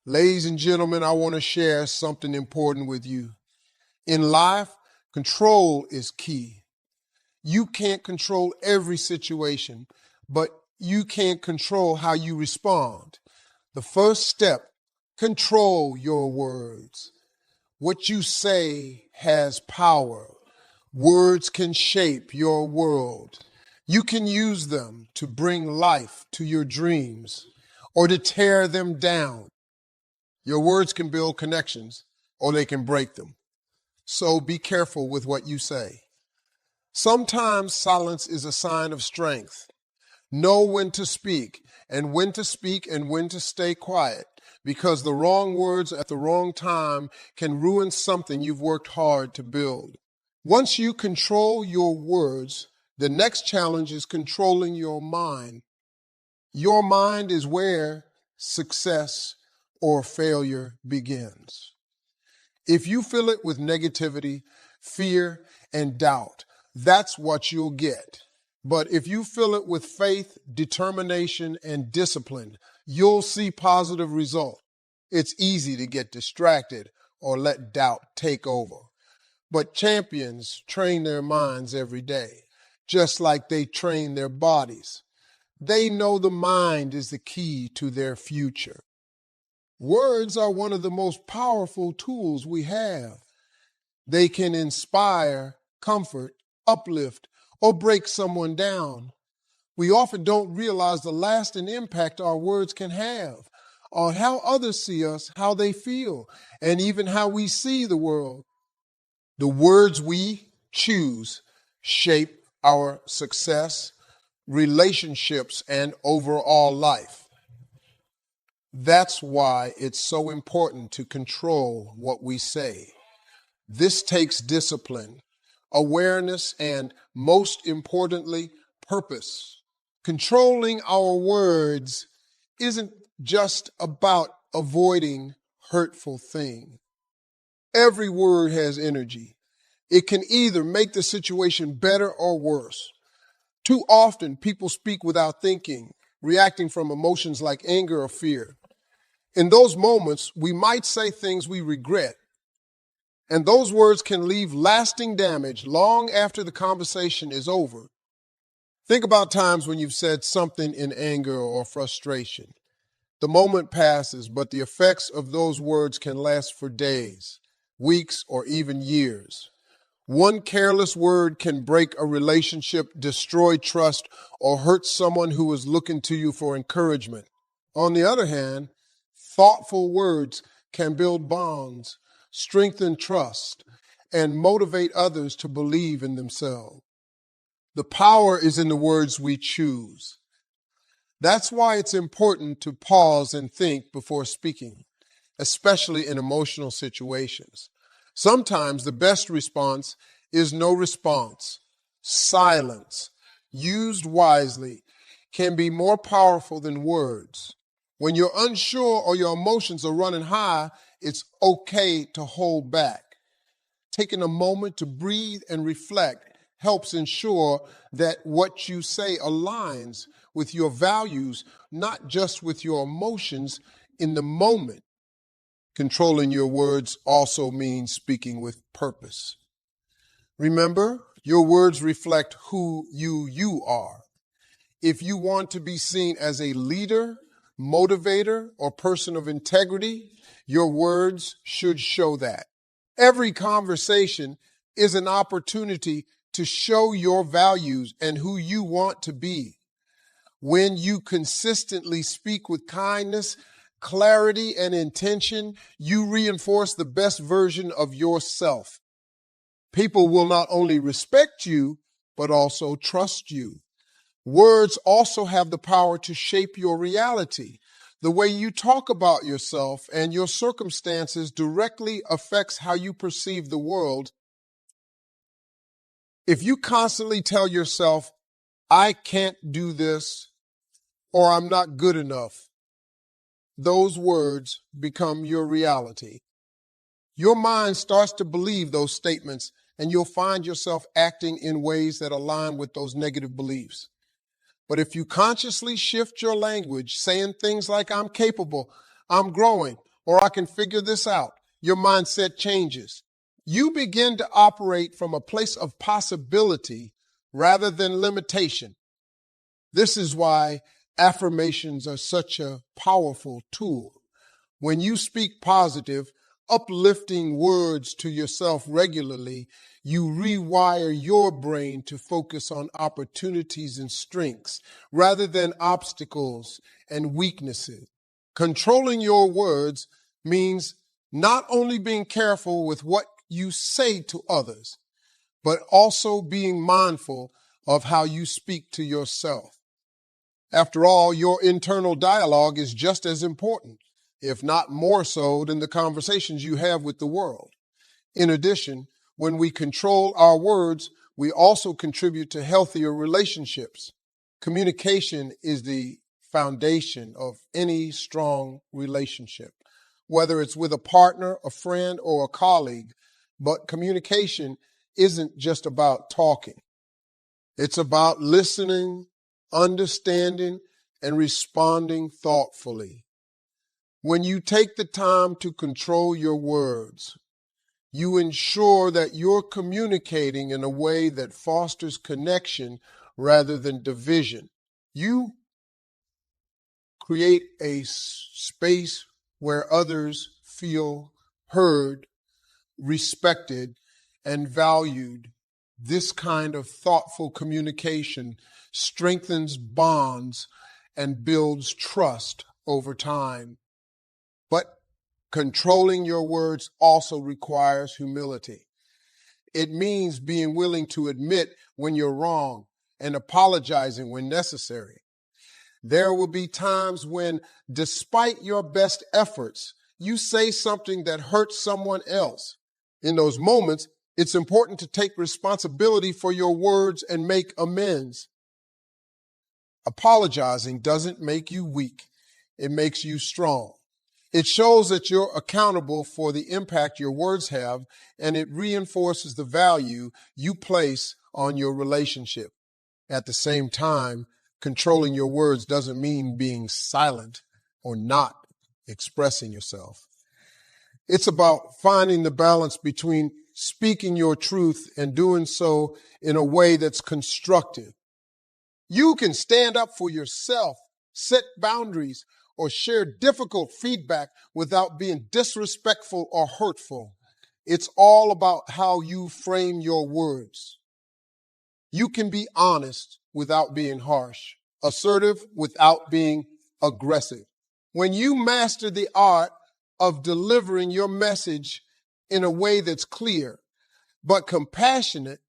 Ladies and gentlemen, I want to share something important with you. In life, control is key. You can't control every situation, but you can control how you respond. The first step, control your words. What you say has power. Words can shape your world. You can use them to bring life to your dreams or to tear them down. Your words can build connections or they can break them. So be careful with what you say. Sometimes silence is a sign of strength. Know when to speak and when to speak and when to stay quiet, because the wrong words at the wrong time can ruin something you've worked hard to build. Once you control your words, the next challenge is controlling your mind. Your mind is where success or failure begins. If you fill it with negativity, fear, and doubt, that's what you'll get. But if you fill it with faith, determination, and discipline, you'll see positive results. It's easy to get distracted or let doubt take over. But champions train their minds every day, just like they train their bodies. They know the mind is the key to their future. Words are one of the most powerful tools we have. They can inspire, comfort, uplift, or break someone down. We often don't realize the lasting impact our words can have on how others see us, how they feel, and even how we see the world. The words we choose shape our success, relationships, and overall life. That's why it's so important to control what we say. This takes discipline, awareness, and most importantly, purpose. Controlling our words isn't just about avoiding hurtful things. Every word has energy. It can either make the situation better or worse. Too often, people speak without thinking, reacting from emotions like anger or fear. In those moments, we might say things we regret, and those words can leave lasting damage long after the conversation is over. Think about times when you've said something in anger or frustration. The moment passes, but the effects of those words can last for days, weeks, or even years. One careless word can break a relationship, destroy trust, or hurt someone who is looking to you for encouragement. On the other hand, thoughtful words can build bonds, strengthen trust, and motivate others to believe in themselves. The power is in the words we choose. That's why it's important to pause and think before speaking, especially in emotional situations. Sometimes the best response is no response. Silence, used wisely, can be more powerful than words. When you're unsure or your emotions are running high, it's okay to hold back. Taking a moment to breathe and reflect helps ensure that what you say aligns with your values, not just with your emotions in the moment. Controlling your words also means speaking with purpose. Remember, your words reflect who you are. If you want to be seen as a leader, motivator, or person of integrity, your words should show that. Every conversation is an opportunity to show your values and who you want to be. When you consistently speak with kindness, clarity, and intention, you reinforce the best version of yourself. People will not only respect you, but also trust you. Words also have the power to shape your reality. The way you talk about yourself and your circumstances directly affects how you perceive the world. If you constantly tell yourself, I can't do this, or I'm not good enough, those words become your reality. Your mind starts to believe those statements, and you'll find yourself acting in ways that align with those negative beliefs. But if you consciously shift your language, saying things like, I'm capable, I'm growing, or I can figure this out. Your mindset changes. You begin to operate from a place of possibility rather than limitation. This is why affirmations are such a powerful tool. When you speak positive, uplifting words to yourself regularly, you rewire your brain to focus on opportunities and strengths rather than obstacles and weaknesses. Controlling your words means not only being careful with what you say to others, but also being mindful of how you speak to yourself. After all, your internal dialogue is just as important, if not more so, than the conversations you have with the world. In addition, when we control our words, we also contribute to healthier relationships. Communication is the foundation of any strong relationship, whether it's with a partner, a friend, or a colleague. But communication isn't just about talking. It's about listening, understanding, and responding thoughtfully. When you take the time to control your words, you ensure that you're communicating in a way that fosters connection rather than division. You create a space where others feel heard, respected, and valued. This kind of thoughtful communication strengthens bonds and builds trust over time. But controlling your words also requires humility. It means being willing to admit when you're wrong and apologizing when necessary. There will be times when, despite your best efforts, you say something that hurts someone else. In those moments, it's important to take responsibility for your words and make amends. Apologizing doesn't make you weak. It makes you strong. It shows that you're accountable for the impact your words have, and it reinforces the value you place on your relationship. At the same time, controlling your words doesn't mean being silent or not expressing yourself. It's about finding the balance between speaking your truth and doing so in a way that's constructive. You can stand up for yourself, set boundaries, or share difficult feedback without being disrespectful or hurtful. It's all about how you frame your words. You can be honest without being harsh, assertive without being aggressive. When you master the art of delivering your message in a way that's clear but compassionate,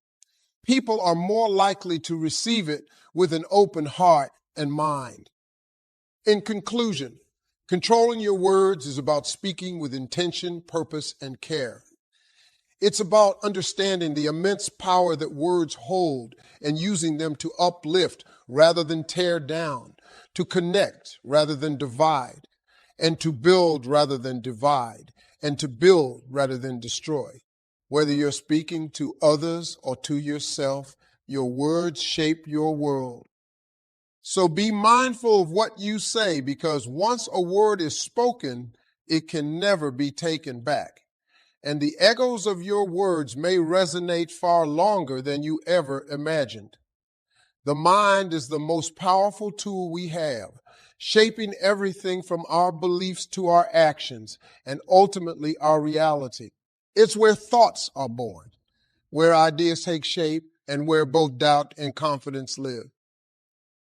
people are more likely to receive it with an open heart and mind. In conclusion, controlling your words is about speaking with intention, purpose, and care. It's about understanding the immense power that words hold and using them to uplift rather than tear down, to connect rather than divide, and to build rather than divide, and to build rather than destroy. Whether you're speaking to others or to yourself, your words shape your world. So be mindful of what you say, because once a word is spoken, it can never be taken back. And the echoes of your words may resonate far longer than you ever imagined. The mind is the most powerful tool we have, shaping everything from our beliefs to our actions and ultimately our reality. It's where thoughts are born, where ideas take shape, and where both doubt and confidence live.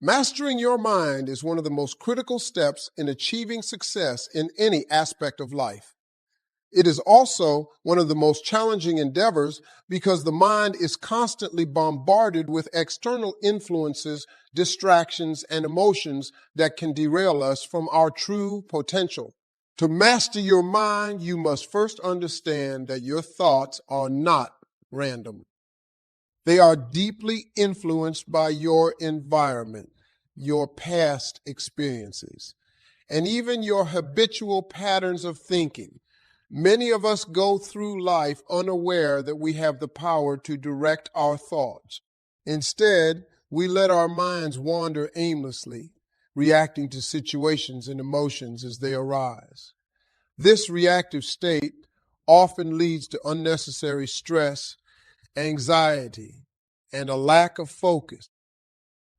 Mastering your mind is one of the most critical steps in achieving success in any aspect of life. It is also one of the most challenging endeavors because the mind is constantly bombarded with external influences, distractions, and emotions that can derail us from our true potential. To master your mind, you must first understand that your thoughts are not random. They are deeply influenced by your environment, your past experiences, and even your habitual patterns of thinking. Many of us go through life unaware that we have the power to direct our thoughts. Instead, we let our minds wander aimlessly, reacting to situations and emotions as they arise. This reactive state often leads to unnecessary stress, anxiety, and a lack of focus,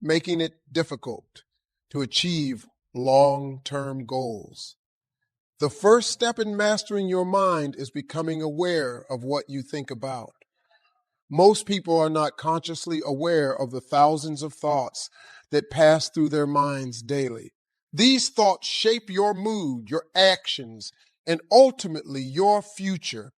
making it difficult to achieve long-term goals. The first step in mastering your mind is becoming aware of what you think about. Most people are not consciously aware of the thousands of thoughts that pass through their minds daily. These thoughts shape your mood, your actions, and ultimately your future.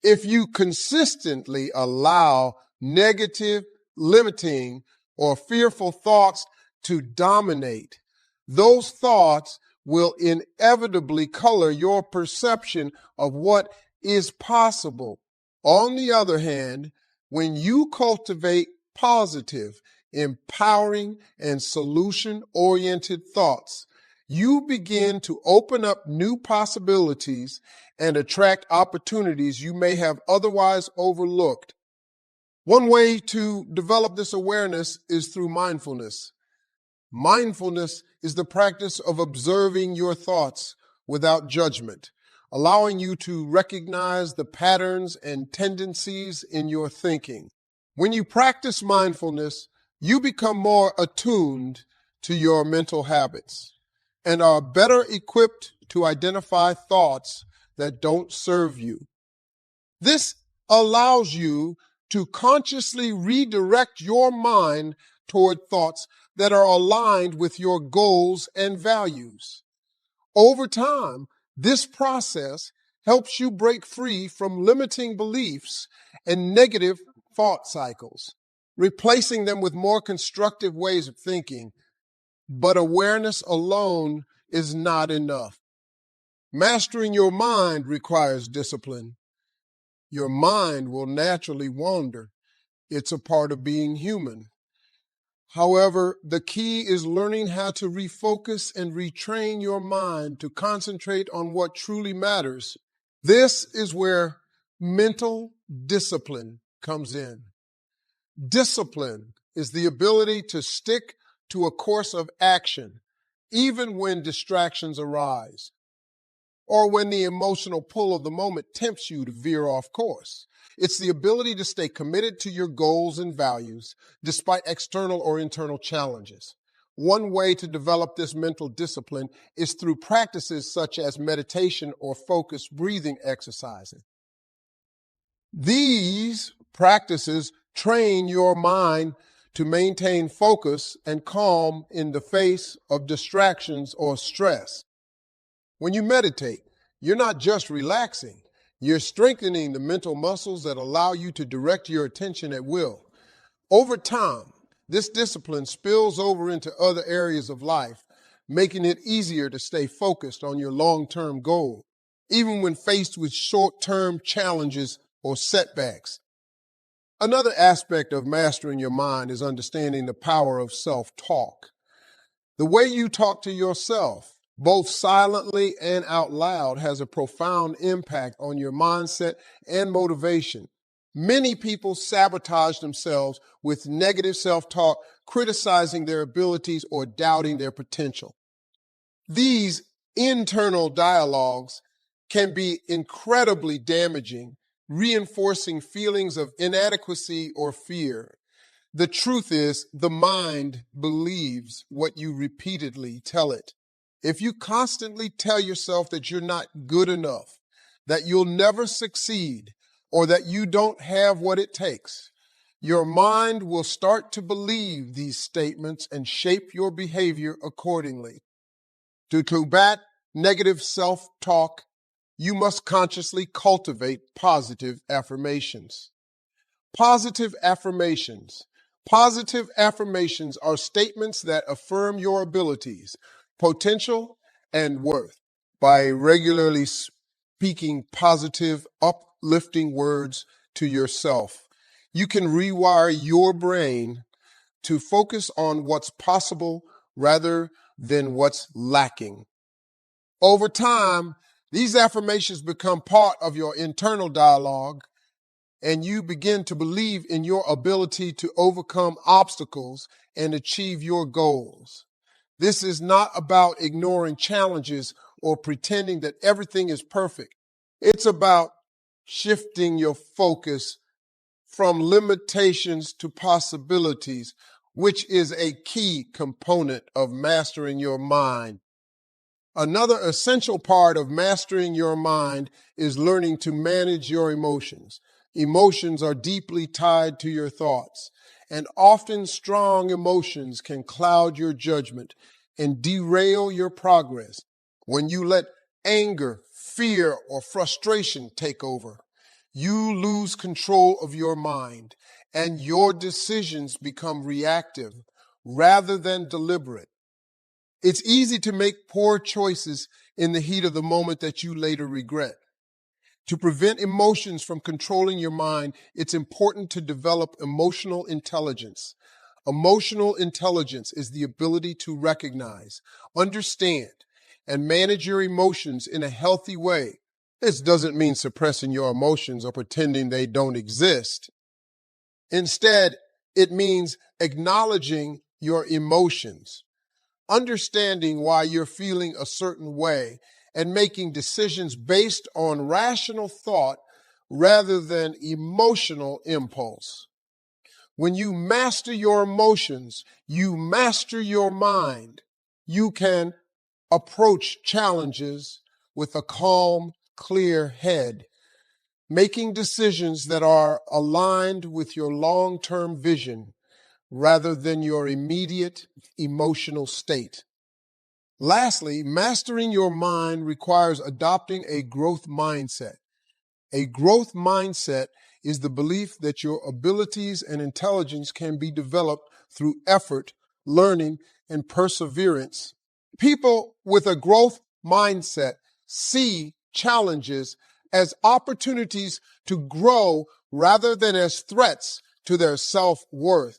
If you consistently allow negative, limiting, or fearful thoughts to dominate, those thoughts will inevitably color your perception of what is possible. On the other hand, when you cultivate positive, empowering, and solution-oriented thoughts, you begin to open up new possibilities and attract opportunities you may have otherwise overlooked. One way to develop this awareness is through mindfulness. Mindfulness is the practice of observing your thoughts without judgment, allowing you to recognize the patterns and tendencies in your thinking. When you practice mindfulness, you become more attuned to your mental habits and are better equipped to identify thoughts that don't serve you. This allows you to consciously redirect your mind toward thoughts that are aligned with your goals and values. Over time, this process helps you break free from limiting beliefs and negative thought cycles, replacing them with more constructive ways of thinking. But awareness alone is not enough. Mastering your mind requires discipline. Your mind will naturally wander. It's a part of being human. However, the key is learning how to refocus and retrain your mind to concentrate on what truly matters. This is where mental discipline comes in. Discipline is the ability to stick to a course of action, even when distractions arise, or when the emotional pull of the moment tempts you to veer off course. It's the ability to stay committed to your goals and values despite external or internal challenges. One way to develop this mental discipline is through practices such as meditation or focused breathing exercises. These practices train your mind to maintain focus and calm in the face of distractions or stress. When you meditate, you're not just relaxing, you're strengthening the mental muscles that allow you to direct your attention at will. Over time, this discipline spills over into other areas of life, making it easier to stay focused on your long-term goal, even when faced with short-term challenges or setbacks. Another aspect of mastering your mind is understanding the power of self-talk. The way you talk to yourself, both silently and out loud, has a profound impact on your mindset and motivation. Many people sabotage themselves with negative self-talk, criticizing their abilities or doubting their potential. These internal dialogues can be incredibly damaging, reinforcing feelings of inadequacy or fear. The truth is, the mind believes what you repeatedly tell it. If you constantly tell yourself that you're not good enough, that you'll never succeed, or that you don't have what it takes, your mind will start to believe these statements and shape your behavior accordingly. To combat negative self-talk, you must consciously cultivate positive affirmations. Positive affirmations. Positive affirmations are statements that affirm your abilities, potential, and worth. By regularly speaking positive, uplifting words to yourself, you can rewire your brain to focus on what's possible rather than what's lacking. Over time, these affirmations become part of your internal dialogue, and you begin to believe in your ability to overcome obstacles and achieve your goals. This is not about ignoring challenges or pretending that everything is perfect. It's about shifting your focus from limitations to possibilities, which is a key component of mastering your mind. Another essential part of mastering your mind is learning to manage your emotions. Emotions are deeply tied to your thoughts, and often strong emotions can cloud your judgment and derail your progress. When you let anger, fear, or frustration take over, you lose control of your mind, and your decisions become reactive rather than deliberate. It's easy to make poor choices in the heat of the moment that you later regret. To prevent emotions from controlling your mind, it's important to develop emotional intelligence. Emotional intelligence is the ability to recognize, understand, and manage your emotions in a healthy way. This doesn't mean suppressing your emotions or pretending they don't exist. Instead, it means acknowledging your emotions, understanding why you're feeling a certain way, and making decisions based on rational thought rather than emotional impulse. When you master your emotions, you master your mind. You can approach challenges with a calm, clear head, making decisions that are aligned with your long-term vision rather than your immediate emotional state. Lastly, mastering your mind requires adopting a growth mindset. A growth mindset is the belief that your abilities and intelligence can be developed through effort, learning, and perseverance. People with a growth mindset see challenges as opportunities to grow rather than as threats to their self-worth.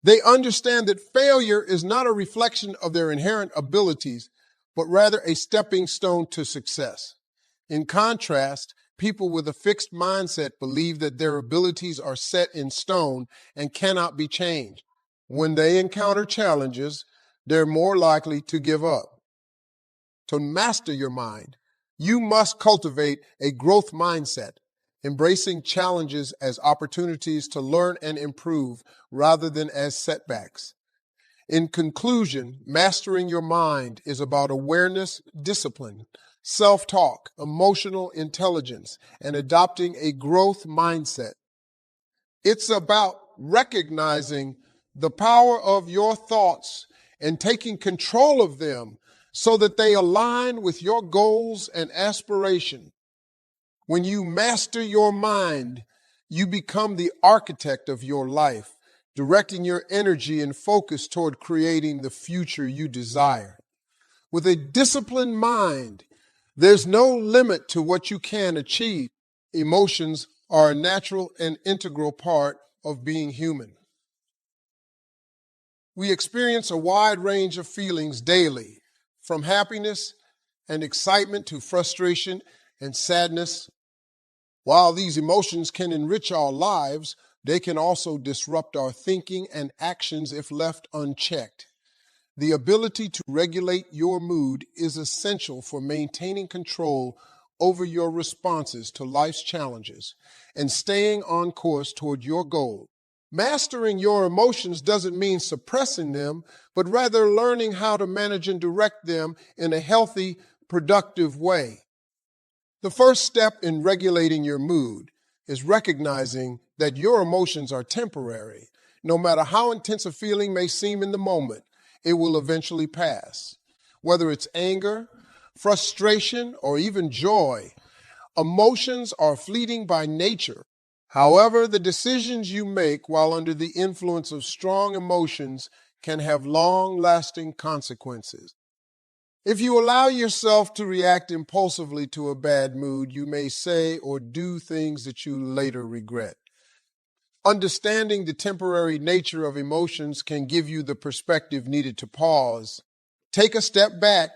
They understand that failure is not a reflection of their inherent abilities, but rather a stepping stone to success. In contrast, people with a fixed mindset believe that their abilities are set in stone and cannot be changed. When they encounter challenges, they're more likely to give up. To master your mind, you must cultivate a growth mindset, embracing challenges as opportunities to learn and improve rather than as setbacks. In conclusion, mastering your mind is about awareness, discipline, self-talk, emotional intelligence, and adopting a growth mindset. It's about recognizing the power of your thoughts and taking control of them so that they align with your goals and aspirations. When you master your mind, you become the architect of your life, directing your energy and focus toward creating the future you desire. With a disciplined mind, there's no limit to what you can achieve. Emotions are a natural and integral part of being human. We experience a wide range of feelings daily, from happiness and excitement to frustration and sadness. While these emotions can enrich our lives, they can also disrupt our thinking and actions if left unchecked. The ability to regulate your mood is essential for maintaining control over your responses to life's challenges and staying on course toward your goal. Mastering your emotions doesn't mean suppressing them, but rather learning how to manage and direct them in a healthy, productive way. The first step in regulating your mood is recognizing that your emotions are temporary. No matter how intense a feeling may seem in the moment, it will eventually pass. Whether it's anger, frustration, or even joy, emotions are fleeting by nature. However, the decisions you make while under the influence of strong emotions can have long-lasting consequences. If you allow yourself to react impulsively to a bad mood, you may say or do things that you later regret. Understanding the temporary nature of emotions can give you the perspective needed to pause, take a step back,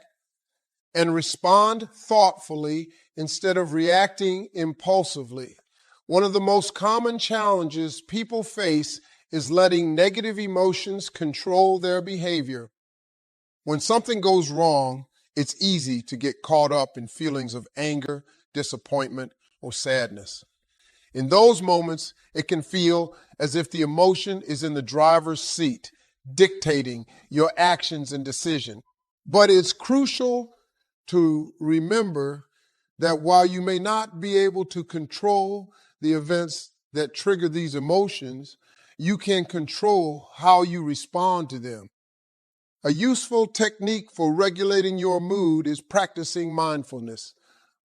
and respond thoughtfully instead of reacting impulsively. One of the most common challenges people face is letting negative emotions control their behavior. When something goes wrong, It's easy to get caught up in feelings of anger, disappointment, or sadness. In those moments, it can feel as if the emotion is in the driver's seat, dictating your actions and decisions. But it's crucial to remember that while you may not be able to control the events that trigger these emotions, you can control how you respond to them. A useful technique for regulating your mood is practicing mindfulness.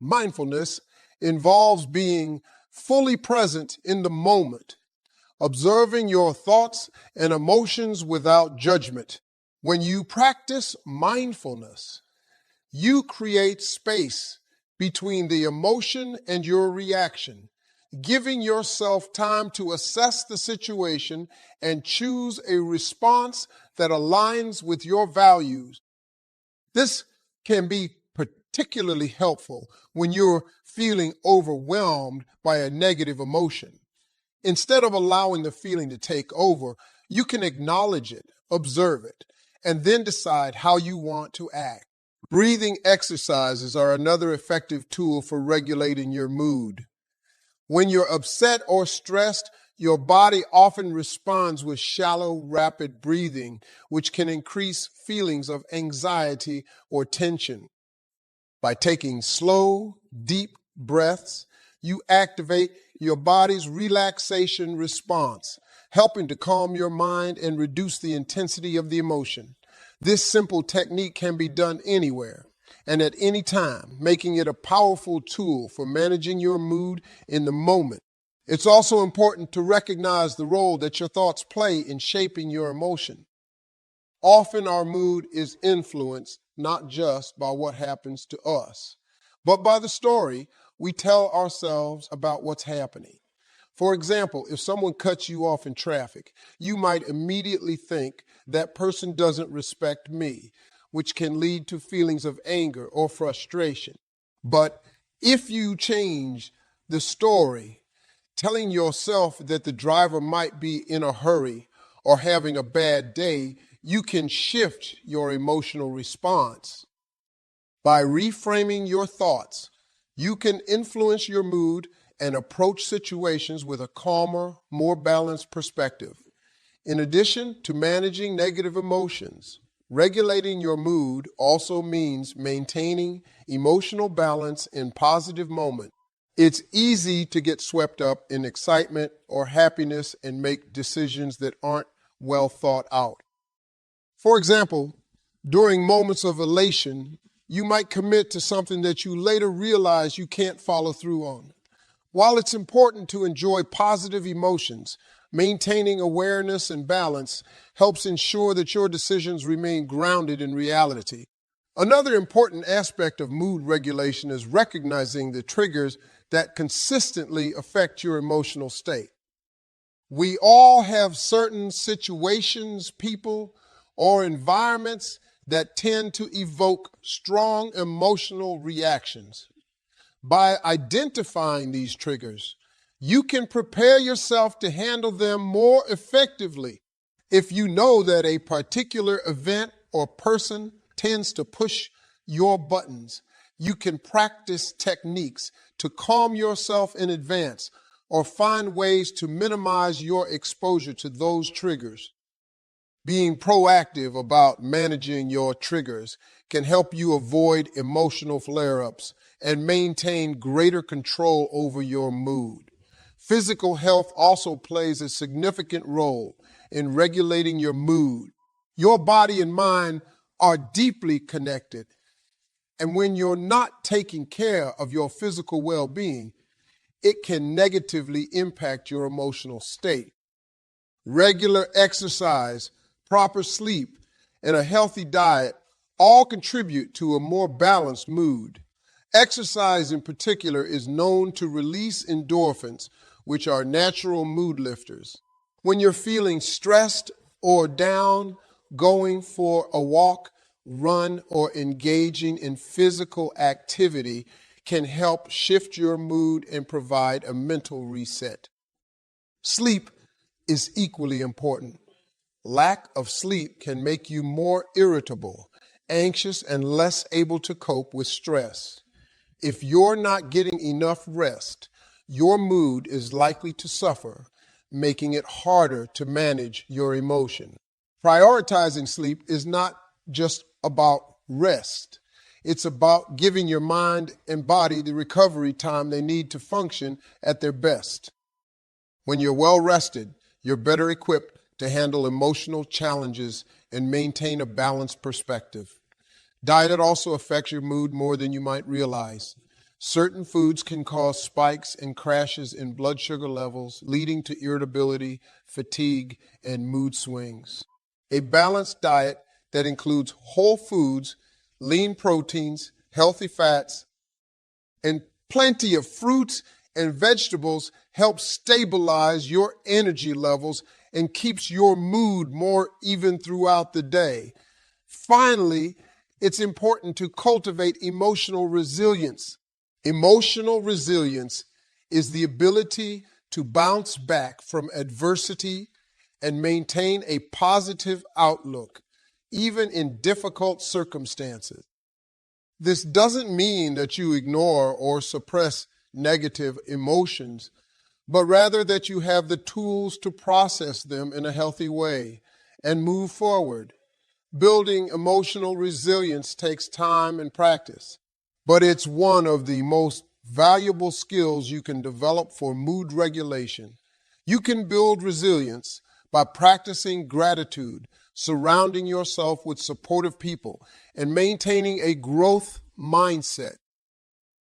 Mindfulness involves being fully present in the moment, observing your thoughts and emotions without judgment. When you practice mindfulness, you create space between the emotion and your reaction, giving yourself time to assess the situation and choose a response that aligns with your values. This can be particularly helpful when you're feeling overwhelmed by a negative emotion. Instead of allowing the feeling to take over, you can acknowledge it, observe it, and then decide how you want to act. Breathing exercises are another effective tool for regulating your mood. When you're upset or stressed, your body often responds with shallow, rapid breathing, which can increase feelings of anxiety or tension. By taking slow, deep breaths, you activate your body's relaxation response, helping to calm your mind and reduce the intensity of the emotion. This simple technique can be done anywhere and at any time, making it a powerful tool for managing your mood in the moment. It's also important to recognize the role that your thoughts play in shaping your emotion. Often our mood is influenced not just by what happens to us, but by the story we tell ourselves about what's happening. For example, if someone cuts you off in traffic, you might immediately think that person doesn't respect me, which can lead to feelings of anger or frustration. But if you change the story, telling yourself that the driver might be in a hurry or having a bad day, you can shift your emotional response. By reframing your thoughts, you can influence your mood and approach situations with a calmer, more balanced perspective. In addition to managing negative emotions, regulating your mood also means maintaining emotional balance in positive moments. It's easy to get swept up in excitement or happiness and make decisions that aren't well thought out. For example, during moments of elation, you might commit to something that you later realize you can't follow through on. While it's important to enjoy positive emotions, maintaining awareness and balance helps ensure that your decisions remain grounded in reality. Another important aspect of mood regulation is recognizing the triggers that consistently affect your emotional state. We all have certain situations, people, or environments that tend to evoke strong emotional reactions. By identifying these triggers, you can prepare yourself to handle them more effectively. If you know that a particular event or person tends to push your buttons, you can practice techniques to calm yourself in advance or find ways to minimize your exposure to those triggers. Being proactive about managing your triggers can help you avoid emotional flare-ups and maintain greater control over your mood. Physical health also plays a significant role in regulating your mood. Your body and mind are deeply connected, and when you're not taking care of your physical well-being, it can negatively impact your emotional state. Regular exercise, proper sleep, and a healthy diet all contribute to a more balanced mood. Exercise in particular is known to release endorphins, which are natural mood lifters. When you're feeling stressed or down, going for a walk, run, or engaging in physical activity can help shift your mood and provide a mental reset. Sleep is equally important. Lack of sleep can make you more irritable anxious, and less able to cope with stress. If you're not getting enough rest, your mood is likely to suffer, making it harder to manage your emotion. Prioritizing sleep is not just about rest. It's about giving your mind and body the recovery time they need to function at their best. When you're well rested, you're better equipped to handle emotional challenges and maintain a balanced perspective. Diet also affects your mood more than you might realize. Certain foods can cause spikes and crashes in blood sugar levels, leading to irritability, fatigue, and mood swings. A balanced diet that includes whole foods, lean proteins, healthy fats, and plenty of fruits and vegetables helps stabilize your energy levels and keeps your mood more even throughout the day. Finally, it's important to cultivate emotional resilience. Emotional resilience is the ability to bounce back from adversity and maintain a positive outlook, even in difficult circumstances. This doesn't mean that you ignore or suppress negative emotions, but rather that you have the tools to process them in a healthy way and move forward. Building emotional resilience takes time and practice, but it's one of the most valuable skills you can develop for mood regulation. You can build resilience by practicing gratitude, surrounding yourself with supportive people, and maintaining a growth mindset.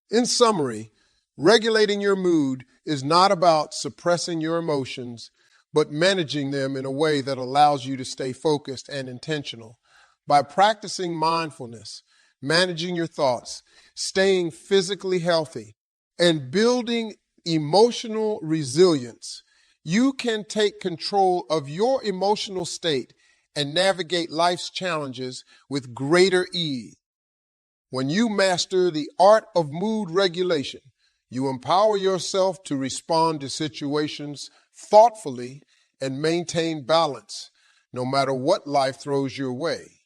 In summary, regulating your mood is not about suppressing your emotions, but managing them in a way that allows you to stay focused and intentional. By practicing mindfulness, managing your thoughts, staying physically healthy, and building emotional resilience, you can take control of your emotional state and navigate life's challenges with greater ease. When you master the art of mood regulation, you empower yourself to respond to situations thoughtfully and maintain balance, no matter what life throws your way.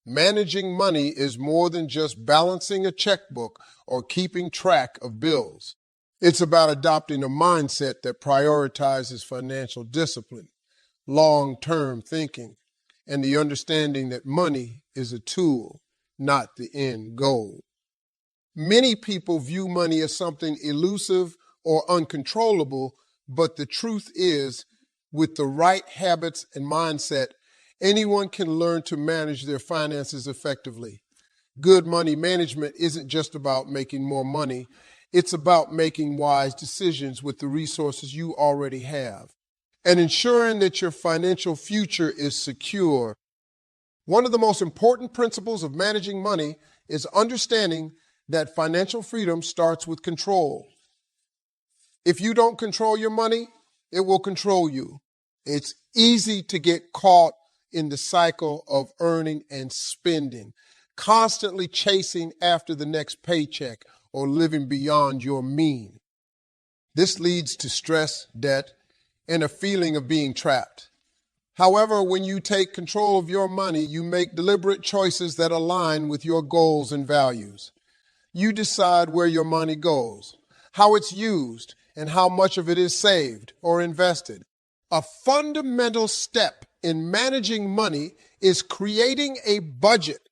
Managing money is more than just balancing a checkbook or keeping track of bills. It's about adopting a mindset that prioritizes financial discipline, long-term thinking, and the understanding that money is a tool, not the end goal. Many people view money as something elusive or uncontrollable, but the truth is, with the right habits and mindset, anyone can learn to manage their finances effectively. Good money management isn't just about making more money, it's about making wise decisions with the resources you already have and ensuring that your financial future is secure. One of the most important principles of managing money is understanding that financial freedom starts with control. If you don't control your money, it will control you. It's easy to get caught in the cycle of earning and spending, constantly chasing after the next paycheck or living beyond your means. This leads to stress, debt, and a feeling of being trapped. However, when you take control of your money, you make deliberate choices that align with your goals and values. You decide where your money goes, how it's used, and how much of it is saved or invested. A fundamental step in managing money is creating a budget.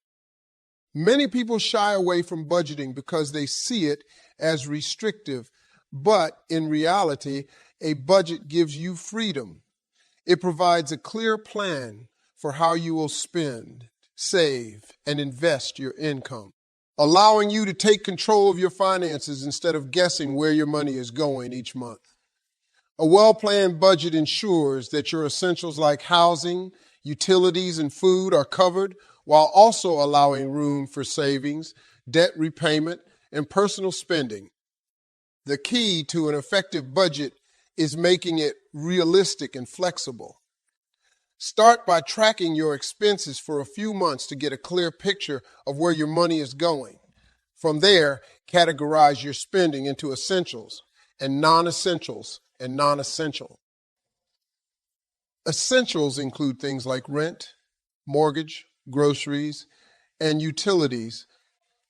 Many people shy away from budgeting because they see it as restrictive, but in reality, a budget gives you freedom. It provides a clear plan for how you will spend, save, and invest your income, allowing you to take control of your finances instead of guessing where your money is going each month. A well-planned budget ensures that your essentials like housing, utilities, and food are covered while also allowing room for savings, debt repayment, and personal spending. The key to an effective budget is making it realistic and flexible. Start by tracking your expenses for a few months to get a clear picture of where your money is going. From there, categorize your spending into essentials and non-essentials and non-essential. Essentials include things like rent, mortgage, groceries, and utilities,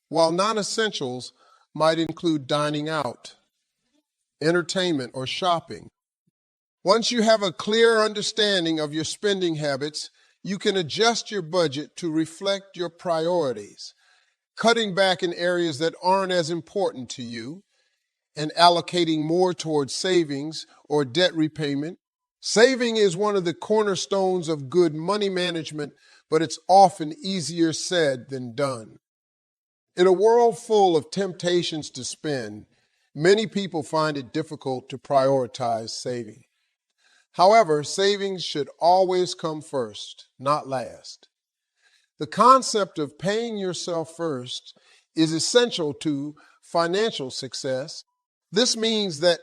while non-essentials might include dining out, entertainment, or shopping. Once you have a clear understanding of your spending habits, you can adjust your budget to reflect your priorities, cutting back in areas that aren't as important to you and allocating more towards savings or debt repayment. Saving is one of the cornerstones of good money management, but it's often easier said than done. In a world full of temptations to spend, many people find it difficult to prioritize saving. However, savings should always come first, not last. The concept of paying yourself first is essential to financial success. This means that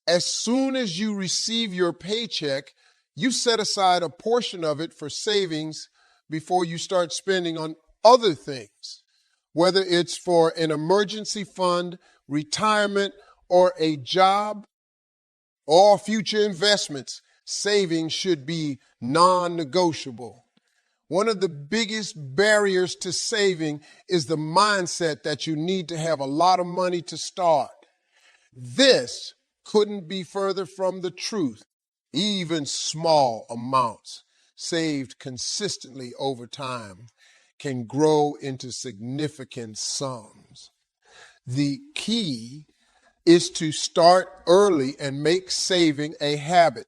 as soon as you receive your paycheck, you set aside a portion of it for savings before you start spending on other things, whether it's for an emergency fund, retirement, or a job, or future investments. Saving should be non-negotiable. One of the biggest barriers to saving is the mindset that you need to have a lot of money to start. This couldn't be further from the truth. Even small amounts saved consistently over time can grow into significant sums. The key is to start early and make saving a habit.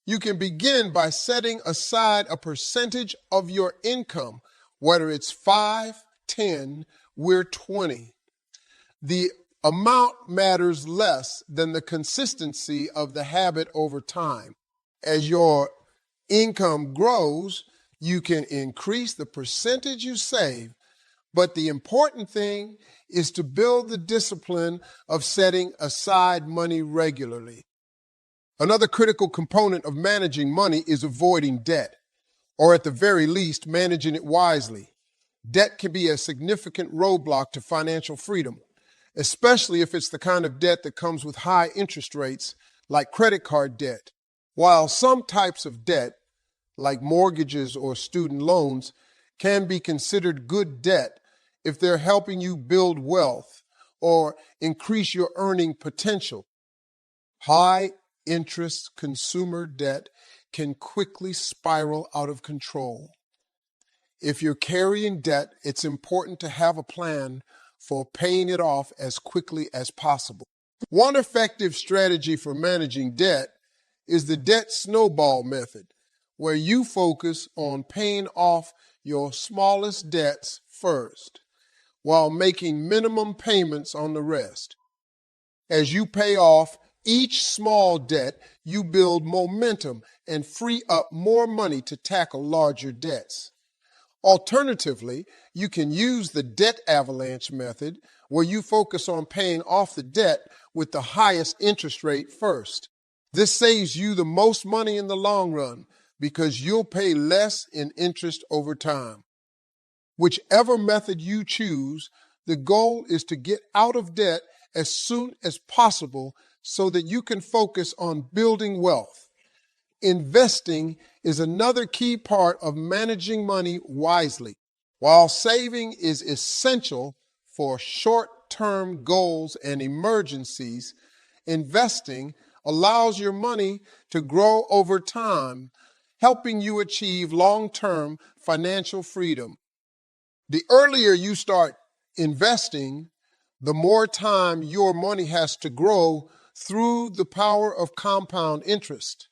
You can begin by setting aside a percentage of your income, whether it's 5, 10, we're 20. The amount matters less than the consistency of the habit over time. As your income grows, you can increase the percentage you save, but the important thing is to build the discipline of setting aside money regularly. Another critical component of managing money is avoiding debt, or at the very least, managing it wisely. Debt can be a significant roadblock to financial freedom, especially if it's the kind of debt that comes with high interest rates, like credit card debt. While some types of debt, like mortgages or student loans, can be considered good debt if they're helping you build wealth or increase your earning potential, high interest consumer debt can quickly spiral out of control. If you're carrying debt, it's important to have a plan for paying it off as quickly as possible. One effective strategy for managing debt is the debt snowball method, where you focus on paying off your smallest debts first, while making minimum payments on the rest. As you pay off each small debt, you build momentum and free up more money to tackle larger debts. Alternatively, you can use the debt avalanche method, where you focus on paying off the debt with the highest interest rate first. This saves you the most money in the long run because you'll pay less in interest over time. Whichever method you choose, the goal is to get out of debt as soon as possible so that you can focus on building wealth. Investing is another key part of managing money wisely. While saving is essential for short-term goals and emergencies, investing allows your money to grow over time, helping you achieve long-term financial freedom. The earlier you start investing, the more time your money has to grow through the power of compound interest.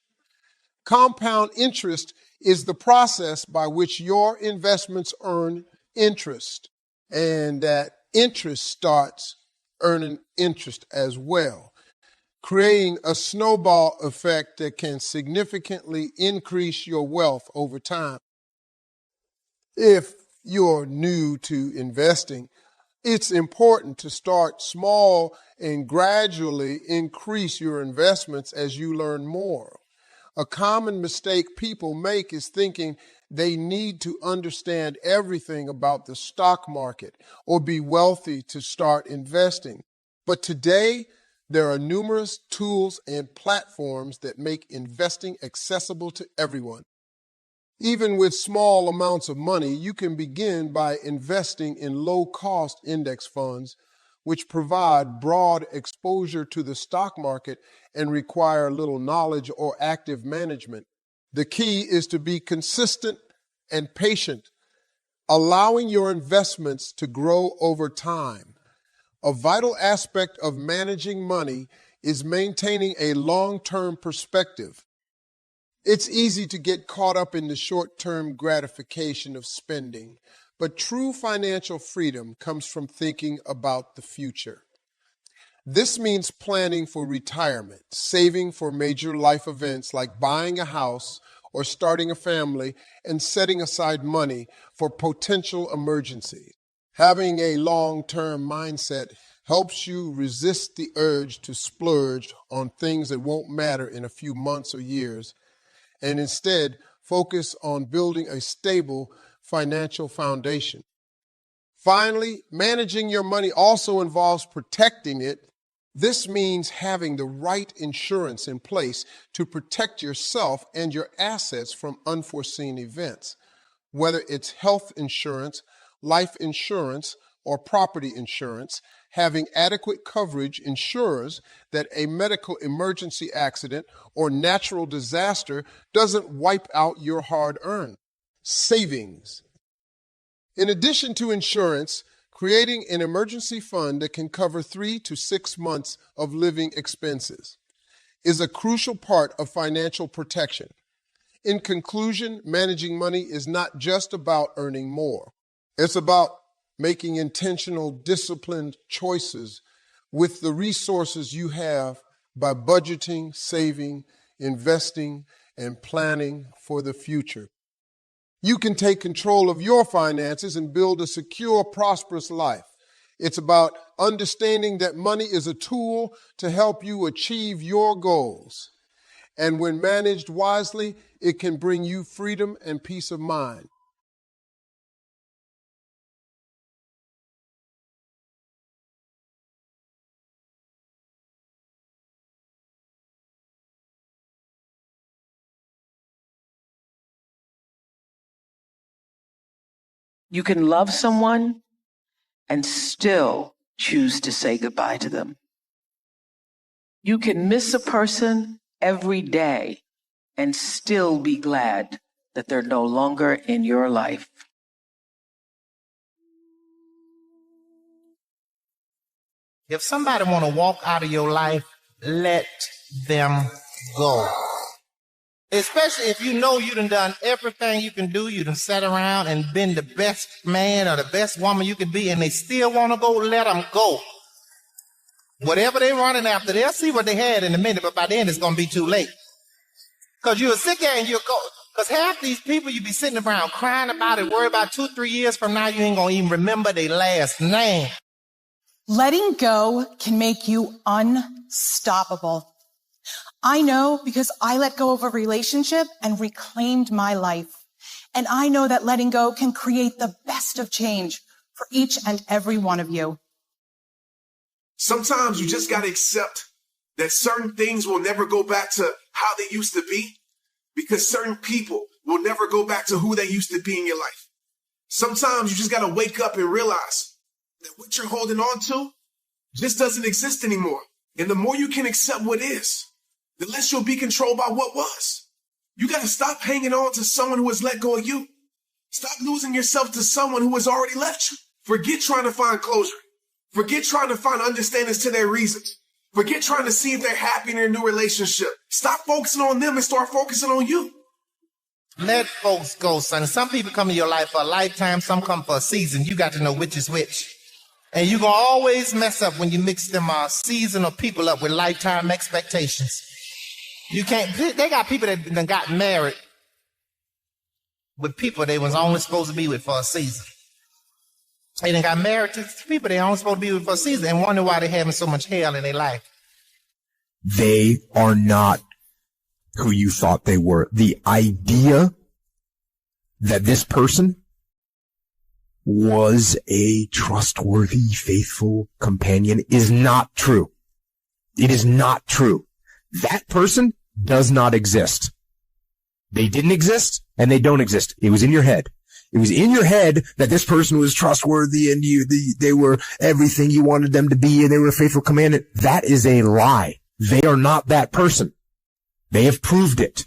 Compound interest is the process by which your investments earn interest, and that interest starts earning interest as well, creating a snowball effect that can significantly increase your wealth over time. If you're new to investing, it's important to start small and gradually increase your investments as you learn more. A common mistake people make is thinking they need to understand everything about the stock market or be wealthy to start investing. But today, there are numerous tools and platforms that make investing accessible to everyone. Even with small amounts of money, you can begin by investing in low-cost index funds, which provide broad exposure to the stock market and require little knowledge or active management. The key is to be consistent and patient, allowing your investments to grow over time. A vital aspect of managing money is maintaining a long-term perspective. It's easy to get caught up in the short-term gratification of spending, but true financial freedom comes from thinking about the future. This means planning for retirement, saving for major life events like buying a house or starting a family, and setting aside money for potential emergencies. Having a long-term mindset helps you resist the urge to splurge on things that won't matter in a few months or years, and instead focus on building a stable financial foundation. Finally, managing your money also involves protecting it. This means having the right insurance in place to protect yourself and your assets from unforeseen events. Whether it's health insurance, life insurance, or property insurance, having adequate coverage ensures that a medical emergency accident or natural disaster doesn't wipe out your hard-earned savings. In addition to insurance, creating an emergency fund that can cover 3 to 6 months of living expenses is a crucial part of financial protection. In conclusion, managing money is not just about earning more. It's about making intentional, disciplined choices with the resources you have by budgeting, saving, investing, and planning for the future. You can take control of your finances and build a secure, prosperous life. It's about understanding that money is a tool to help you achieve your goals. And when managed wisely, it can bring you freedom and peace of mind. You can love someone and still choose to say goodbye to them. You can miss a person every day and still be glad that they're no longer in your life. If somebody want to walk out of your life, let them go. Especially if you know you done everything you can do, you done sat around and been the best man or the best woman you could be, and they still want to go, let them go. Whatever they're running after, they'll see what they had in a minute, but by then it's going to be too late. Because you'll sit there and you'll go, because half these people you be sitting around crying about it, worry about 2-3 years from now, you ain't going to even remember their last name. Letting go can make you unstoppable. I know because I let go of a relationship and reclaimed my life. And I know that letting go can create the best of change for each and every one of you. Sometimes you just got to accept that certain things will never go back to how they used to be, because certain people will never go back to who they used to be in your life. Sometimes you just got to wake up and realize that what you're holding on to just doesn't exist anymore. And the more you can accept what is, the less you'll be controlled by what was. You got to stop hanging on to someone who has let go of you. Stop losing yourself to someone who has already left you. Forget trying to find closure. Forget trying to find understandings to their reasons. Forget trying to see if they're happy in their new relationship. Stop focusing on them and start focusing on you. Let folks go, son. Some people come in your life for a lifetime, some come for a season. You got to know which is which. And you're going to always mess up when you mix them seasonal people up with lifetime expectations. You can't, they got people that done got married with people they was only supposed to be with for a season. They done got married to people they only supposed to be with for a season and wonder why they're having so much hell in their life. They are not who you thought they were. The idea that this person was a trustworthy, faithful companion is not true. It is not true. That person does not exist. They didn't exist and they don't exist. It was in your head. It was in your head that this person was trustworthy and they were everything you wanted them to be and they were a faithful commandant. That is a lie. They are not that person. They have proved it.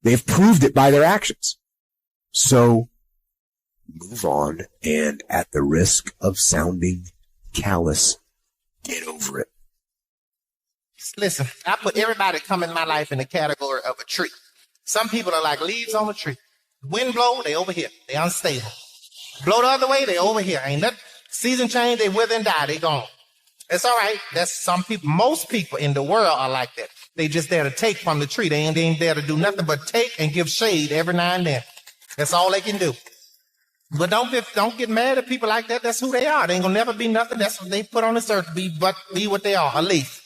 They have proved it by their actions. So move on, and at the risk of sounding callous, get over it. Listen, I put everybody that come in my life in the category of a tree. Some people are like leaves on a tree. Wind blow, they over here. They unstable. Blow the other way, they over here. Ain't nothing. Season change, they wither and die. They gone. It's all right. That's some people. Most people in the world are like that. They just there to take from the tree. They ain't there to do nothing but take and give shade every now and then. That's all they can do. But don't get mad at people like that. That's who they are. They ain't gonna never be nothing. That's what they put on this earth to be, but be what they are, a leaf.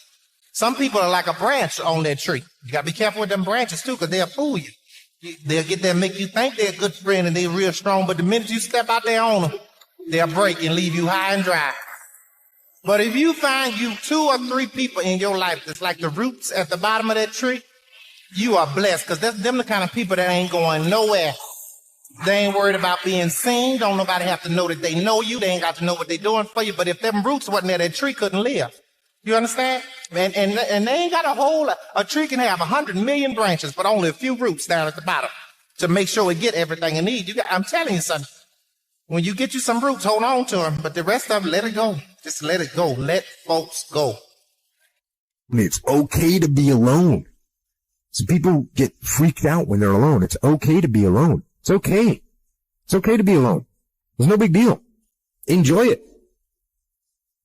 Some people are like a branch on that tree. You gotta be careful with them branches too, because they'll fool you. They'll get there and make you think they're a good friend and they're real strong, but the minute you step out there on them, they'll break and leave you high and dry. But if you find you 2 or 3 people in your life that's like the roots at the bottom of that tree, you are blessed, because that's them the kind of people that ain't going nowhere. They ain't worried about being seen. Don't nobody have to know that they know you. They ain't got to know what they're doing for you. But if them roots wasn't there, that tree couldn't live. You understand? And they ain't got a tree can have 100 million branches, but only a few roots down at the bottom to make sure it get everything it needs. I'm telling you something. When you get you some roots, hold on to them. But the rest of them, let it go. Just let it go. Let folks go. It's okay to be alone. So people get freaked out when they're alone. It's okay to be alone. It's okay. It's okay to be alone. There's no big deal. Enjoy it.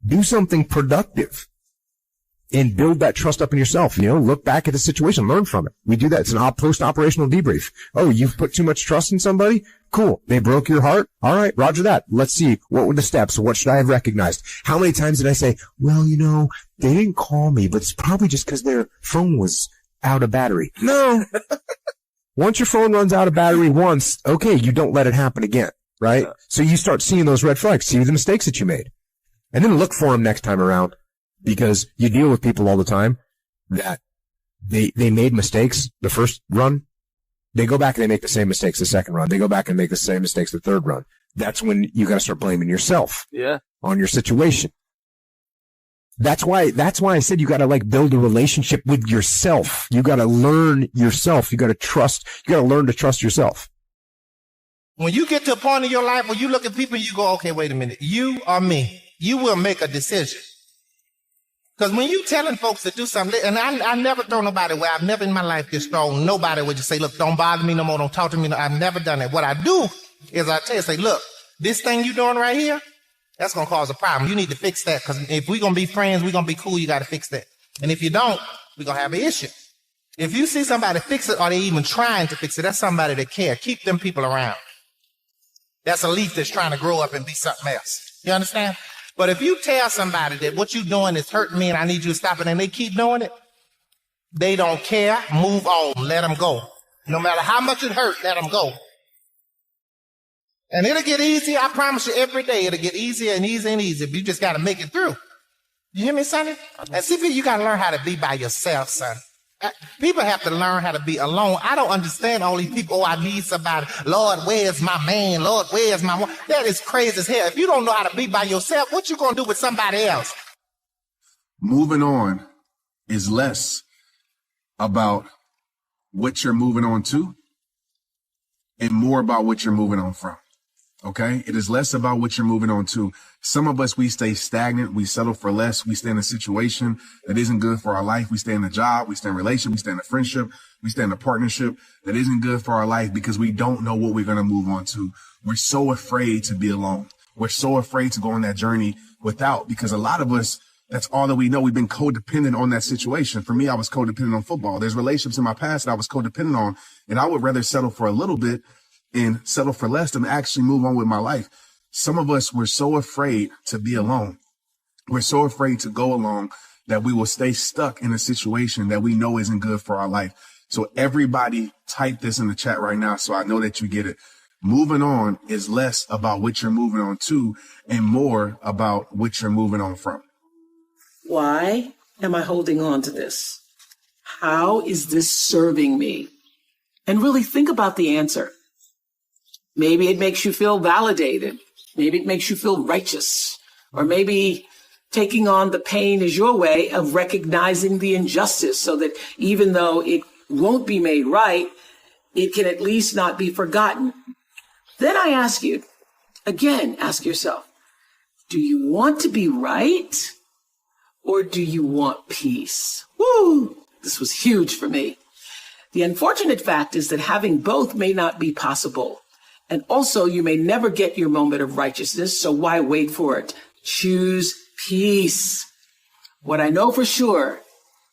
Do something productive and build that trust up in yourself. You know, look back at the situation, learn from it. We do that. It's an post-operational debrief. Oh, you've put too much trust in somebody? Cool. They broke your heart? All right, roger that. Let's see. What were the steps? What should I have recognized? How many times did I say, well, you know, they didn't call me, but it's probably just because their phone was out of battery. No. Once your phone runs out of battery once, okay, you don't let it happen again, right? So you start seeing those red flags, see the mistakes that you made, and then look for them next time around, because you deal with people all the time that they made mistakes the first run. They go back and they make the same mistakes the second run. They go back and make the same mistakes the third run. That's when you got to start blaming yourself on your situation. That's why I said you got to build a relationship with yourself. You got to learn yourself. You got to learn to trust yourself. When you get to a point in your life where you look at people and you go, okay, wait a minute, you or me, you will make a decision. Because when you telling folks to do something, and I never throw nobody away. I've never in my life just thrown nobody would just say, look, don't bother me no more. Don't talk to me. No, I've never done that. What I do is I tell you, say, look, this thing you doing right here, that's going to cause a problem. You need to fix that, because if we're going to be friends, we're going to be cool, you got to fix that. And if you don't, we're going to have an issue. If you see somebody fix it or they even trying to fix it, that's somebody that care. Keep them people around. That's a leaf that's trying to grow up and be something else. You understand? But if you tell somebody that what you're doing is hurting me and I need you to stop it, and they keep doing it, they don't care. Move on. Let them go. No matter how much it hurt, let them go. And it'll get easier. I promise you, every day it'll get easier and easier and easier. But you just got to make it through. You hear me, sonny? And see, you got to learn how to be by yourself, son. People have to learn how to be alone. I don't understand all these people. Oh, I need somebody. Lord, where's my man? Lord, where's my woman? That is crazy as hell. If you don't know how to be by yourself, what you going to do with somebody else? Moving on is less about what you're moving on to and more about what you're moving on from. Okay? It is less about what you're moving on to. Some of us, we stay stagnant. We settle for less. We stay in a situation that isn't good for our life. We stay in a job. We stay in a relationship. We stay in a friendship. We stay in a partnership that isn't good for our life because we don't know what we're going to move on to. We're so afraid to be alone. We're so afraid to go on that journey without, because a lot of us, that's all that we know. We've been codependent on that situation. For me, I was codependent on football. There's relationships in my past that I was codependent on, and I would rather settle for a little bit and settle for less than actually move on with my life. Some of us, we're so afraid to be alone. We're so afraid to go alone that we will stay stuck in a situation that we know isn't good for our life. So everybody type this in the chat right now so I know that you get it. Moving on is less about what you're moving on to and more about what you're moving on from. Why am I holding on to this? How is this serving me? and really think about the answer. Maybe it makes you feel validated. Maybe it makes you feel righteous. Or maybe taking on the pain is your way of recognizing the injustice so that even though it won't be made right, it can at least not be forgotten. Then I ask you, again, ask yourself, do you want to be right or do you want peace? Woo! This was huge for me. The unfortunate fact is that having both may not be possible. And also, you may never get your moment of righteousness, so why wait for it? Choose peace. What I know for sure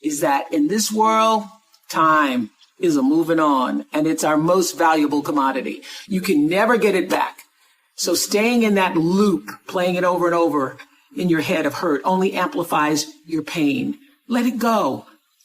is that in this world, time is a moving on, and it's our most valuable commodity. You can never get it back. So staying in that loop, playing it over and over in your head of hurt only amplifies your pain. Let it go.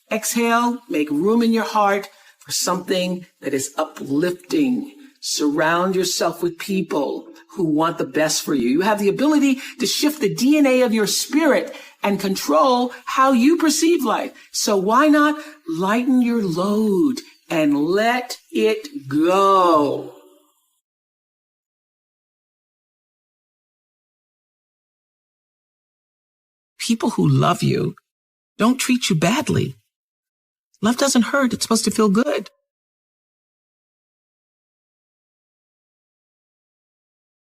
Exhale, make room in your heart for something that is uplifting. Surround yourself with people who want the best for you. You have the ability to shift the DNA of your spirit and control how you perceive life. So why not lighten your load and let it go? People who love you don't treat you badly. Love doesn't hurt. It's supposed to feel good.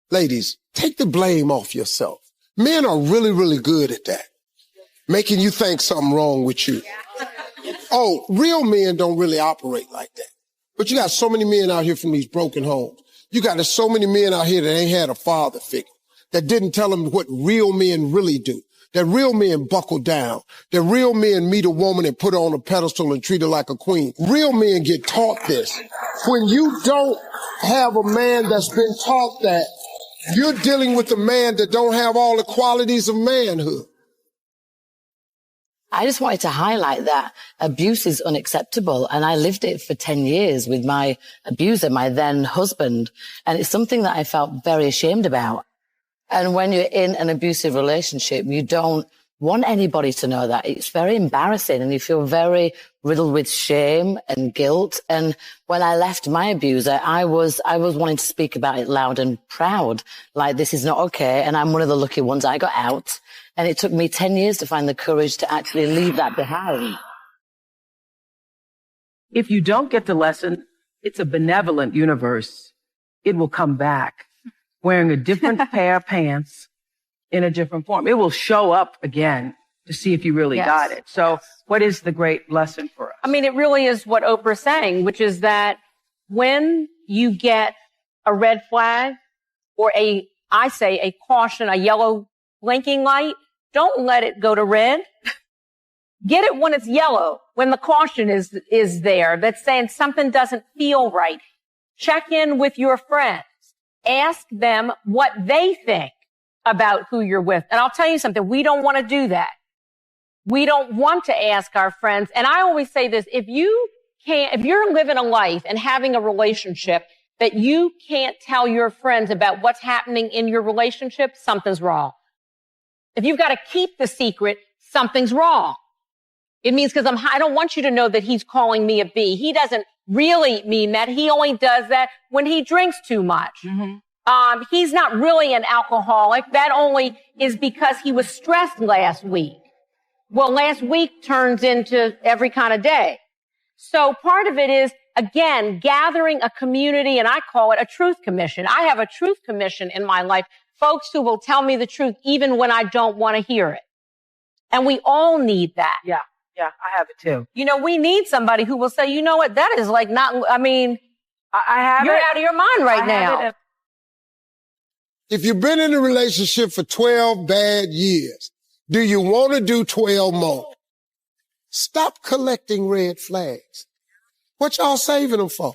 Ladies, take the blame off yourself. Men are really, really good at that. Making you think something wrong with you. Oh, real men don't really operate like that. But you got so many men out here from these broken homes. You got so many men out here that ain't had a father figure, that didn't tell them what real men really do. That real men buckle down. That real men meet a woman and put her on a pedestal and treat her like a queen. Real men get taught this. When you don't have a man that's been taught that, you're dealing with a man that don't have all the qualities of manhood. I just wanted to highlight that abuse is unacceptable. And I lived it for 10 years with my abuser, my then husband. And it's something that I felt very ashamed about. And when you're in an abusive relationship, you don't want anybody to know that. It's very embarrassing and you feel very riddled with shame and guilt. And when I left my abuser, I was wanting to speak about it loud and proud. Like, this is not okay. And I'm one of the lucky ones. I got out. And it took me 10 years to find the courage to actually leave that behind. If you don't get the lesson, it's a benevolent universe. It will come back wearing a different pair of pants in a different form. It will show up again to see if you really got it. So what is the great lesson for us? I mean, it really is what Oprah's saying, which is that when you get a red flag or a caution, a yellow blinking light, don't let it go to red. Get it when it's yellow, when the caution is there, that's saying something doesn't feel right. Check in with your friends. Ask them what they think about who you're with. And I'll tell you something, we don't want to do that. We don't want to ask our friends. And I always say this, if you're living a life and having a relationship that you can't tell your friends about what's happening in your relationship, something's wrong. If you've got to keep the secret, something's wrong. It means because I don't want you to know that he's calling me a B. He doesn't really mean that. He only does that when he drinks too much. Mm-hmm. He's not really an alcoholic. That only is because he was stressed last week. Well, last week turns into every kind of day. So part of it is, again, gathering a community, and I call it a truth commission. I have a truth commission in my life. Folks who will tell me the truth even when I don't want to hear it. And we all need that. Yeah, I have it too. You know, we need somebody who will say, you know what, that is like not, I mean, I have you're out of your mind right now. If you've been in a relationship for 12 bad years, do you want to do 12 more? Stop collecting red flags. What y'all saving them for?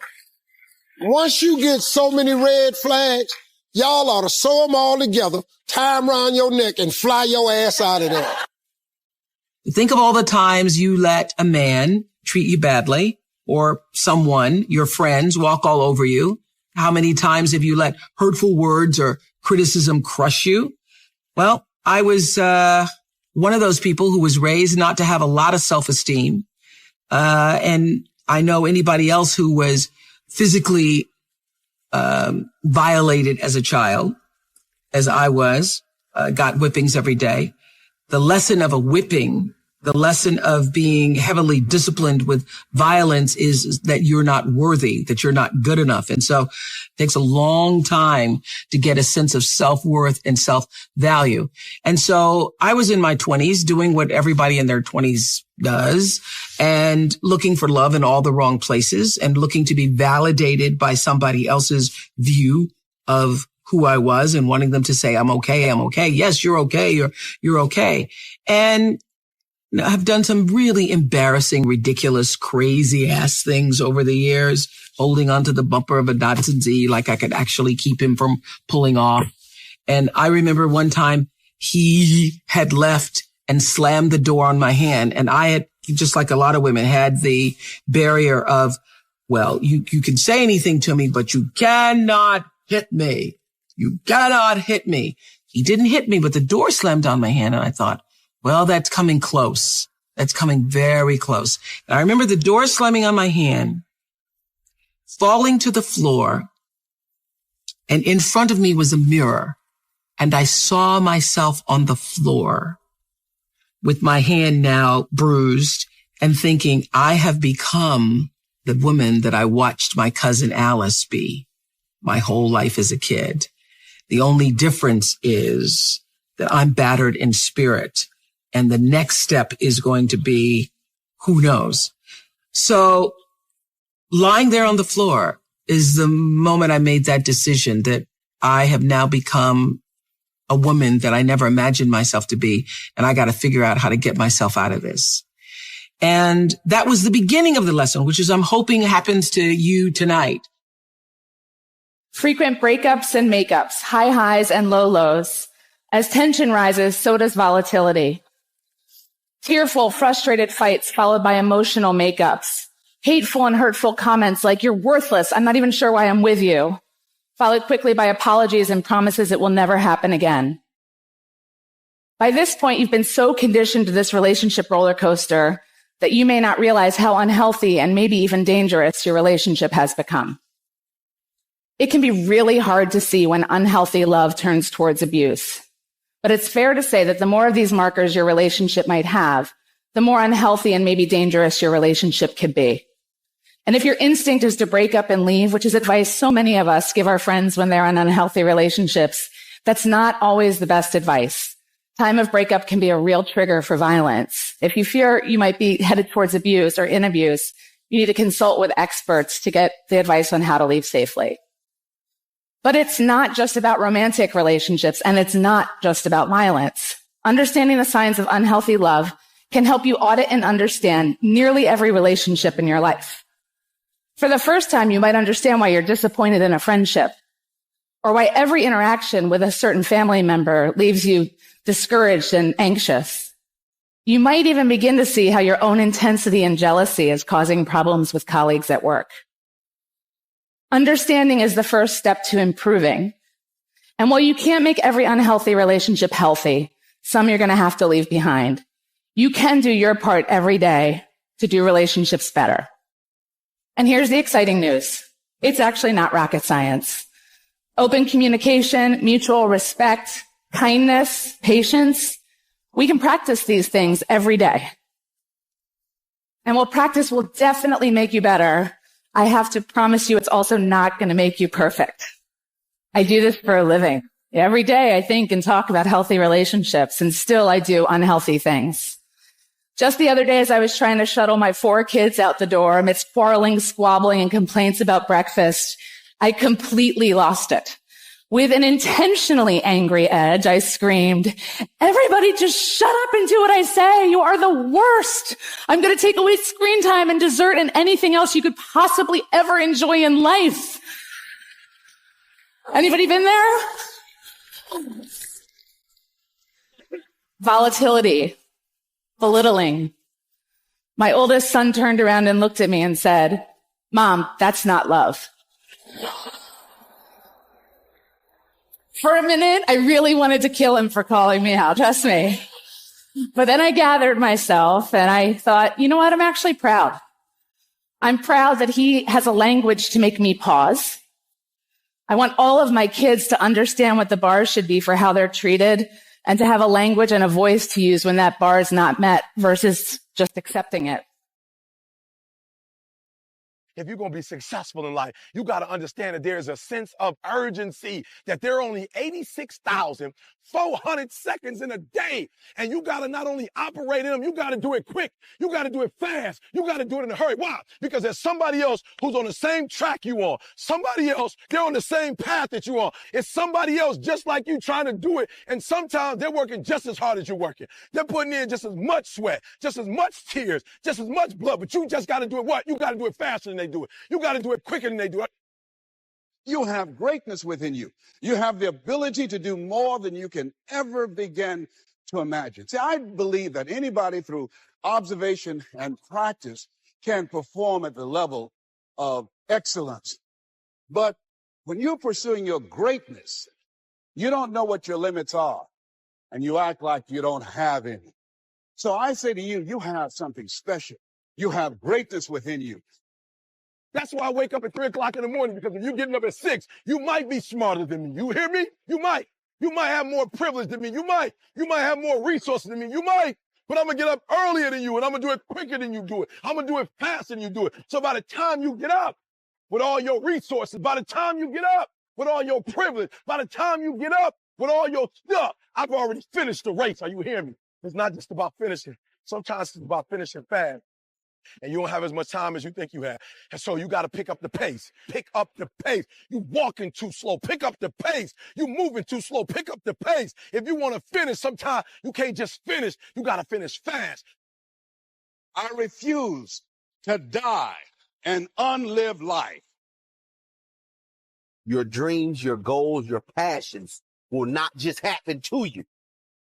Once you get so many red flags, y'all ought to sew them all together, tie them around your neck, and fly your ass out of there. Think of all the times you let a man treat you badly, or someone, your friends, walk all over you. How many times have you let hurtful words or criticism crush you? Well, I was one of those people who was raised not to have a lot of self-esteem. And I know anybody else who was physically violated as a child, as I was, got whippings every day. The lesson of a whipping, the lesson of being heavily disciplined with violence is that you're not worthy, that you're not good enough. And so it takes a long time to get a sense of self-worth and self-value. And so I was in my 20s doing what everybody in their 20s does and looking for love in all the wrong places and looking to be validated by somebody else's view of who I was and wanting them to say, I'm okay. I'm okay. Yes, you're okay. You're okay. And I've done some really embarrassing, ridiculous, crazy ass things over the years, holding onto the bumper of a Datsun Z like I could actually keep him from pulling off. And I remember one time he had left and slammed the door on my hand. And I had, just like a lot of women, had the barrier of, well, you can say anything to me, but you cannot hit me. You cannot hit me. He didn't hit me, but the door slammed on my hand. And I thought, well, that's coming close. That's coming very close. And I remember the door slamming on my hand, falling to the floor, and in front of me was a mirror. And I saw myself on the floor with my hand now bruised and thinking, I have become the woman that I watched my cousin Alice be my whole life as a kid. The only difference is that I'm battered in spirit. And the next step is going to be, who knows? So lying there on the floor is the moment I made that decision that I have now become a woman that I never imagined myself to be. And I got to figure out how to get myself out of this. And that was the beginning of the lesson, which is I'm hoping happens to you tonight. Frequent breakups and makeups, high highs and low lows. As tension rises, so does volatility. Tearful, frustrated fights followed by emotional makeups. Hateful and hurtful comments like, you're worthless, I'm not even sure why I'm with you. Followed quickly by apologies and promises it will never happen again. By this point, you've been so conditioned to this relationship roller coaster that you may not realize how unhealthy and maybe even dangerous your relationship has become. It can be really hard to see when unhealthy love turns towards abuse. But it's fair to say that the more of these markers your relationship might have, the more unhealthy and maybe dangerous your relationship could be. And if your instinct is to break up and leave, which is advice so many of us give our friends when they're in unhealthy relationships, that's not always the best advice. Time of breakup can be a real trigger for violence. If you fear you might be headed towards abuse or in abuse, you need to consult with experts to get the advice on how to leave safely. But it's not just about romantic relationships, and it's not just about violence. Understanding the signs of unhealthy love can help you audit and understand nearly every relationship in your life. For the first time, you might understand why you're disappointed in a friendship, or why every interaction with a certain family member leaves you discouraged and anxious. You might even begin to see how your own intensity and jealousy is causing problems with colleagues at work. Understanding is the first step to improving. And while you can't make every unhealthy relationship healthy, some you're going to have to leave behind, you can do your part every day to do relationships better. And here's the exciting news. It's actually not rocket science. Open communication, mutual respect, kindness, patience. We can practice these things every day. And while practice will definitely make you better, I have to promise you it's also not going to make you perfect. I do this for a living. Every day I think and talk about healthy relationships, and still I do unhealthy things. Just the other day, as I was trying to shuttle my 4 kids out the door amidst quarreling, squabbling, and complaints about breakfast, I completely lost it. With an intentionally angry edge, I screamed, "Everybody just shut up and do what I say. You are the worst. I'm going to take away screen time and dessert and anything else you could possibly ever enjoy in life." Anybody been there? Volatility, belittling. My oldest son turned around and looked at me and said, "Mom, that's not love." For a minute, I really wanted to kill him for calling me out, trust me. But then I gathered myself and I thought, you know what? I'm actually proud. I'm proud that he has a language to make me pause. I want all of my kids to understand what the bars should be for how they're treated and to have a language and a voice to use when that bar is not met versus just accepting it. If you're going to be successful in life, you got to understand that there's a sense of urgency, that there are only 86,400 seconds in a day. And you got to not only operate in them, you got to do it quick. You got to do it fast. You got to do it in a hurry. Why? Because there's somebody else who's on the same track you on. Somebody else, they're on the same path that you on. It's somebody else just like you trying to do it. And sometimes they're working just as hard as you're working. They're putting in just as much sweat, just as much tears, just as much blood. But you just got to do it what? You got to do it faster than they do it. You got to do it quicker than they do it. You have greatness within you. You have the ability to do more than you can ever begin to imagine. See, I believe that anybody through observation and practice can perform at the level of excellence. But when you're pursuing your greatness, you don't know what your limits are, and you act like you don't have any. So I say to you, you have something special. You have greatness within you. That's why I wake up at 3 o'clock in the morning, because if you're getting up at 6, you might be smarter than me. You hear me? You might. You might have more privilege than me. You might. You might have more resources than me. You might. But I'm going to get up earlier than you, and I'm going to do it quicker than you do it. I'm going to do it faster than you do it. So by the time you get up with all your resources, by the time you get up with all your privilege, by the time you get up with all your stuff, I've already finished the race. Are you hearing me? It's not just about finishing. Sometimes it's about finishing fast. And you don't have as much time as you think you have. And so you got to pick up the pace. Pick up the pace. You walking too slow. Pick up the pace. You moving too slow. Pick up the pace. If you want to finish, sometimes you can't just finish. You got to finish fast. I refuse to die an unlived life. Your dreams, your goals, your passions will not just happen to you.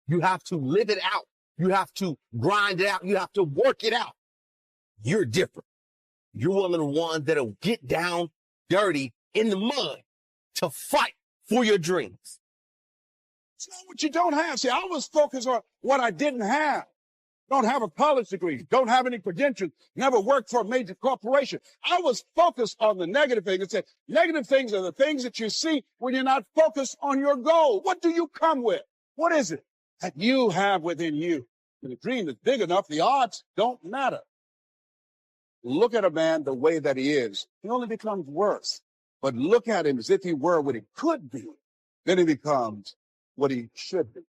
You have to live it out. You have to grind it out. You have to work it out. You're different. You're one of the ones that'll get down dirty in the mud to fight for your dreams. It's not what you don't have. See, I was focused on what I didn't have. Don't have a college degree. Don't have any credentials. Never worked for a major corporation. I was focused on the negative things. It said negative things are the things that you see when you're not focused on your goal. What do you come with? What is it that you have within you? When the dream is big enough, the odds don't matter. Look at a man the way that he is. He only becomes worse. But look at him as if he were what he could be. Then he becomes what he should be.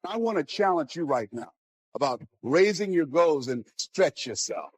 I want to challenge you right now about raising your goals and stretch yourself.